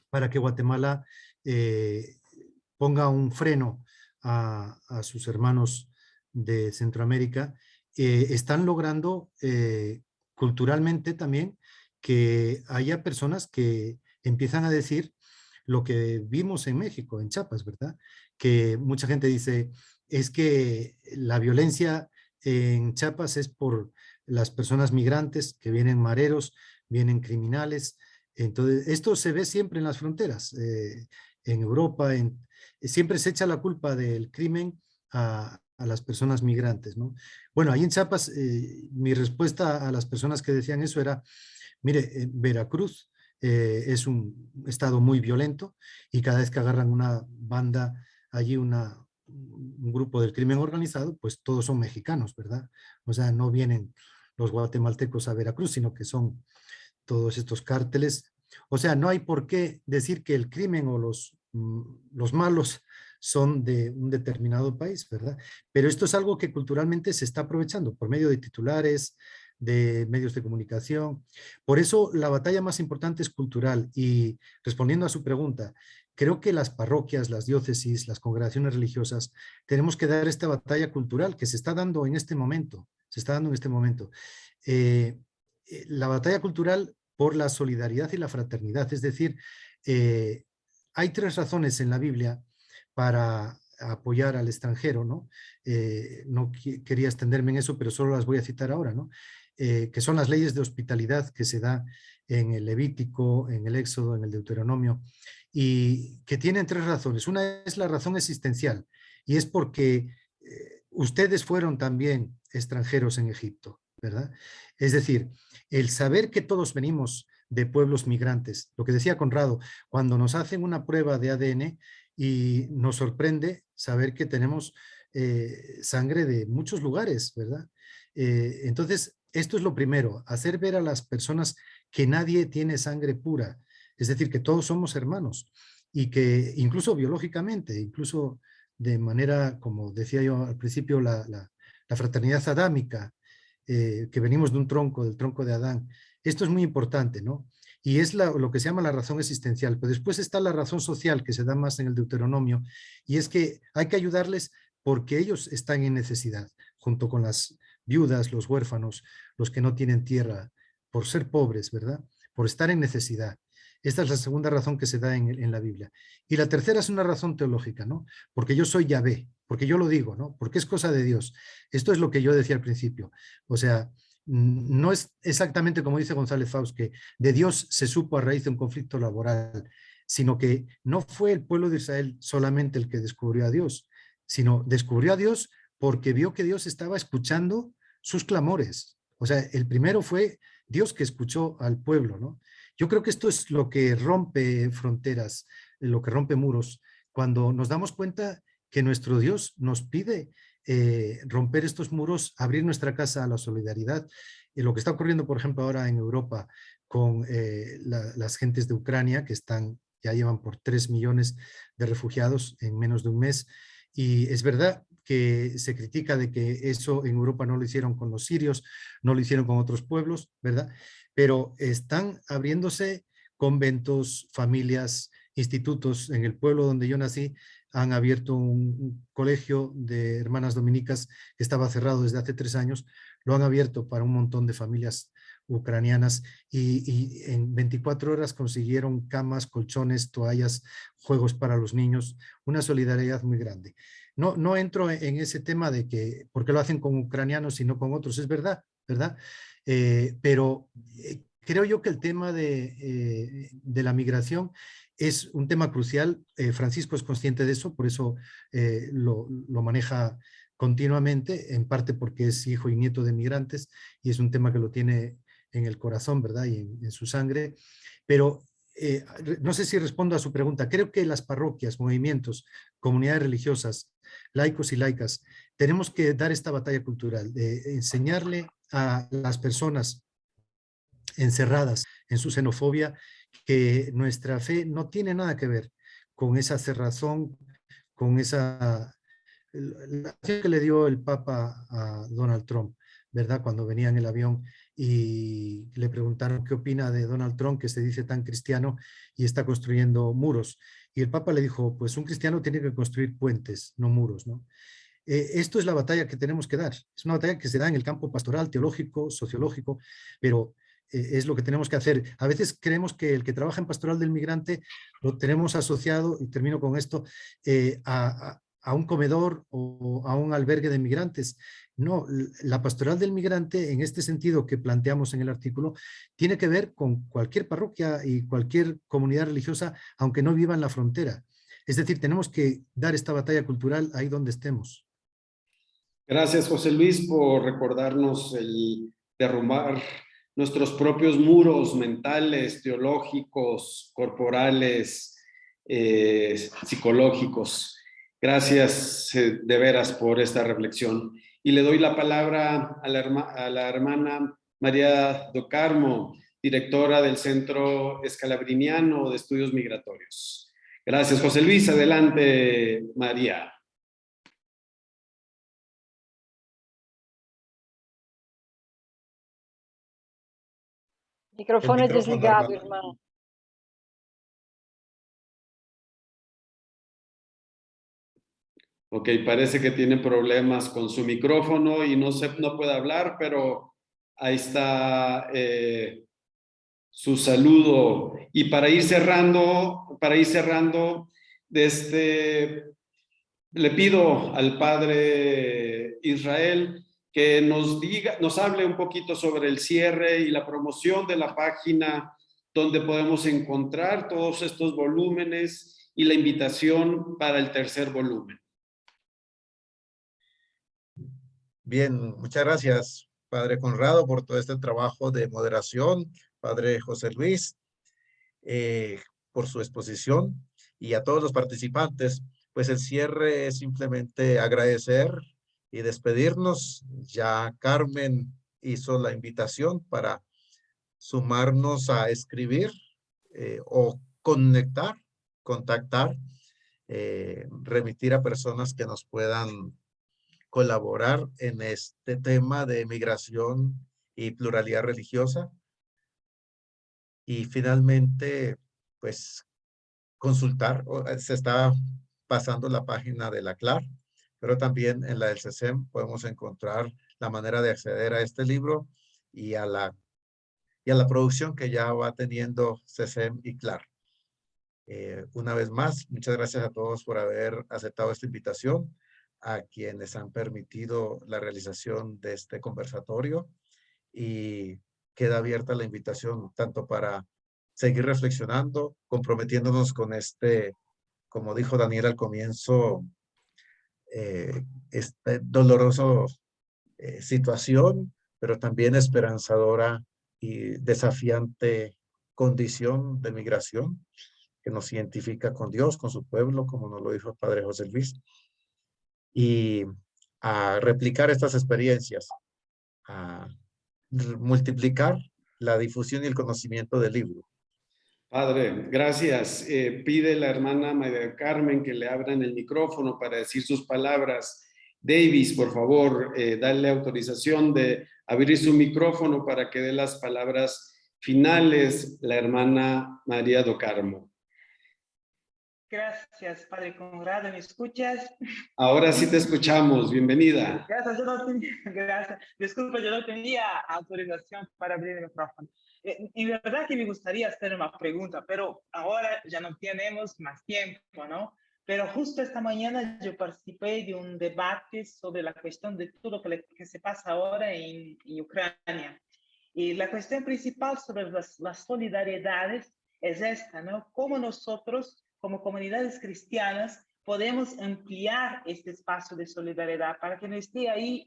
para que Guatemala ponga un freno a sus hermanos de Centroamérica están logrando culturalmente también que haya personas que empiezan a decir lo que vimos en México, en Chiapas, ¿verdad? Que mucha gente dice, es que la violencia en Chiapas es por las personas migrantes que vienen mareros, vienen criminales. Entonces, esto se ve siempre en las fronteras, en Europa, siempre se echa la culpa del crimen a las personas migrantes, ¿no? Bueno, ahí en Chiapas, mi respuesta a las personas que decían eso era, mire, Veracruz es un estado muy violento y cada vez que agarran una banda allí, un grupo del crimen organizado, pues todos son mexicanos, ¿verdad? O sea, no vienen los guatemaltecos a Veracruz, sino que son todos estos cárteles. O sea, no hay por qué decir que el crimen o los malos son de un determinado país, ¿verdad? Pero esto es algo que culturalmente se está aprovechando por medio de titulares, de medios de comunicación. Por eso la batalla más importante es cultural. Y respondiendo a su pregunta, creo que las parroquias, las diócesis, las congregaciones religiosas, tenemos que dar esta batalla cultural que se está dando en este momento. Se está dando en este momento. La batalla cultural por la solidaridad y la fraternidad. Es decir, hay 3 razones en la Biblia para apoyar al extranjero, ¿no? No quería extenderme en eso, pero solo las voy a citar ahora, ¿no? Que son las leyes de hospitalidad que se da en el Levítico, en el Éxodo, en el Deuteronomio, y que tienen 3 razones. Una es la razón existencial, y es porque ustedes fueron también extranjeros en Egipto, ¿verdad? Es decir, el saber que todos venimos de pueblos migrantes, lo que decía Conrado, cuando nos hacen una prueba de ADN y nos sorprende saber que tenemos sangre de muchos lugares, ¿verdad? Entonces, esto es lo primero, hacer ver a las personas que nadie tiene sangre pura, es decir, que todos somos hermanos y que incluso biológicamente, incluso de manera, como decía yo al principio, la fraternidad adámica, que venimos de un tronco, del tronco de Adán. Esto es muy importante, ¿no? Y es lo que se llama la razón existencial. Pero después está la razón social, que se da más en el Deuteronomio, y es que hay que ayudarles porque ellos están en necesidad, junto con las viudas, los huérfanos, los que no tienen tierra, por ser pobres, ¿verdad? Por estar en necesidad. Esta es la segunda razón que se da en la Biblia. Y la tercera es una razón teológica, ¿no? Porque yo soy Yahvé, porque yo lo digo, ¿no? Porque es cosa de Dios. Esto es lo que yo decía al principio. O sea, no es exactamente como dice González Faust, que de Dios se supo a raíz de un conflicto laboral, sino que no fue el pueblo de Israel solamente el que descubrió a Dios, sino descubrió a Dios porque vio que Dios estaba escuchando sus clamores. O sea, el primero fue Dios que escuchó al pueblo, ¿no? Yo creo que esto es lo que rompe fronteras, lo que rompe muros, cuando nos damos cuenta que nuestro Dios nos pide romper estos muros, abrir nuestra casa a la solidaridad. Y lo que está ocurriendo, por ejemplo, ahora en Europa con las gentes de Ucrania, que ya llevan por 3 millones de refugiados en menos de un mes. Y es verdad que se critica de que eso en Europa no lo hicieron con los sirios, no lo hicieron con otros pueblos, ¿verdad? Pero están abriéndose conventos, familias, institutos. En el pueblo donde yo nací han abierto un colegio de hermanas dominicas que estaba cerrado desde hace 3 años, lo han abierto para un montón de familias ucranianas y en 24 horas consiguieron camas, colchones, toallas, juegos para los niños, una solidaridad muy grande. No entro en ese tema de que, ¿por qué lo hacen con ucranianos y no con otros? Es verdad, ¿verdad? Pero creo yo que el tema de la migración es un tema crucial. Francisco es consciente de eso, por eso lo maneja continuamente, en parte porque es hijo y nieto de migrantes y es un tema que lo tiene en el corazón, ¿verdad? Y en su sangre. Pero no sé si respondo a su pregunta. Creo que las parroquias, movimientos, comunidades religiosas, laicos y laicas, tenemos que dar esta batalla cultural, de enseñarle a las personas encerradas en su xenofobia que nuestra fe no tiene nada que ver con esa cerrazón, con esa la acción que le dio el Papa a Donald Trump, ¿verdad? Cuando venía en el avión y le preguntaron qué opina de Donald Trump, que se dice tan cristiano y está construyendo muros. Y el Papa le dijo, pues un cristiano tiene que construir puentes, no muros, ¿no? Esto es la batalla que tenemos que dar. Es una batalla que se da en el campo pastoral, teológico, sociológico, pero es lo que tenemos que hacer. A veces creemos que el que trabaja en pastoral del migrante lo tenemos asociado, y termino con esto, a un comedor o a un albergue de migrantes. No, la pastoral del migrante, en este sentido que planteamos en el artículo, tiene que ver con cualquier parroquia y cualquier comunidad religiosa, aunque no viva en la frontera. Es decir, tenemos que dar esta batalla cultural ahí donde estemos. Gracias, José Luis, por recordarnos el derrumbar nuestros propios muros mentales, teológicos, corporales, psicológicos. Gracias de veras por esta reflexión. Y le doy la palabra a la hermana María do Carmo, directora del Centro Escalabriniano de Estudios Migratorios. Gracias, José Luis. Adelante, María. Microfono è micrófono, desligado, hermano. hermano. Ok, parece que tiene problemas con su micrófono y no puede hablar, pero ahí está su saludo. Y para ir cerrando, le pido al Padre Israel que nos hable un poquito sobre el cierre y la promoción de la página donde podemos encontrar todos estos volúmenes y la invitación para el tercer volumen. Bien, muchas gracias, Padre Conrado, por todo este trabajo de moderación, Padre José Luis, por su exposición y a todos los participantes. Pues el cierre es simplemente agradecer y despedirnos. Ya Carmen hizo la invitación para sumarnos a escribir o contactar, remitir a personas que nos puedan colaborar en este tema de migración y pluralidad religiosa. Y finalmente, pues consultar, se está pasando la página de la CLAR, pero también en la del CESEM podemos encontrar la manera de acceder a este libro y a la producción que ya va teniendo CESEM y CLAR. Una vez más, muchas gracias a todos por haber aceptado esta invitación, a quienes han permitido la realización de este conversatorio, y queda abierta la invitación tanto para seguir reflexionando, comprometiéndonos con como dijo Daniel al comienzo, este doloroso situación, pero también esperanzadora y desafiante condición de migración que nos identifica con Dios, con su pueblo, como nos lo dijo el Padre José Luis, y a replicar estas experiencias, a multiplicar la difusión y el conocimiento del libro. Padre, gracias. Pide la hermana María del Carmen que le abran el micrófono para decir sus palabras. Davis, por favor, dale autorización de abrir su micrófono para que dé las palabras finales la hermana María do Carmo. Gracias, Padre Conrado, ¿me escuchas? Ahora sí te escuchamos, bienvenida. Gracias, gracias. Disculpa, yo no tenía autorización para abrir el micrófono. En verdad que me gustaría hacer una pregunta, pero ahora ya no tenemos más tiempo, ¿no? Pero justo esta mañana yo participé de un debate sobre la cuestión de todo lo que se pasa ahora en Ucrania. Y la cuestión principal sobre las solidaridades es esta, ¿no? Cómo nosotros, como comunidades cristianas, podemos ampliar este espacio de solidaridad para que no esté ahí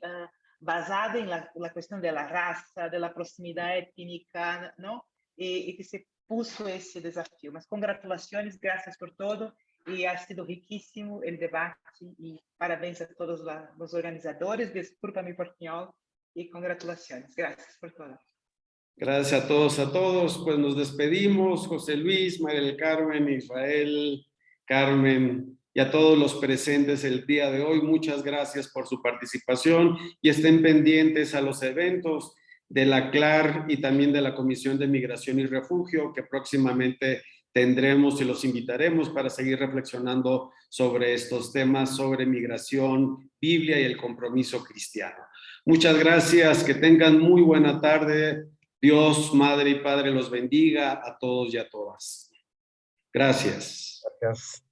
basada en la cuestión de la raza, de la proximidad étnica, ¿no? Y que se puso ese desafío. Mas congratulaciones, gracias por todo, y ha sido riquísimo el debate, y parabéns a todos los organizadores, disculpa mi portuñol, y congratulaciones, gracias por todo. Gracias a todos, pues nos despedimos, José Luis, María del Carmen, Israel, Carmen, y a todos los presentes el día de hoy. Muchas gracias por su participación y estén pendientes a los eventos de la CLAR y también de la Comisión de Migración y Refugio que próximamente tendremos y los invitaremos para seguir reflexionando sobre estos temas, sobre migración, Biblia y el compromiso cristiano. Muchas gracias, que tengan muy buena tarde. Dios, Madre y Padre los bendiga a todos y a todas. Gracias. Gracias.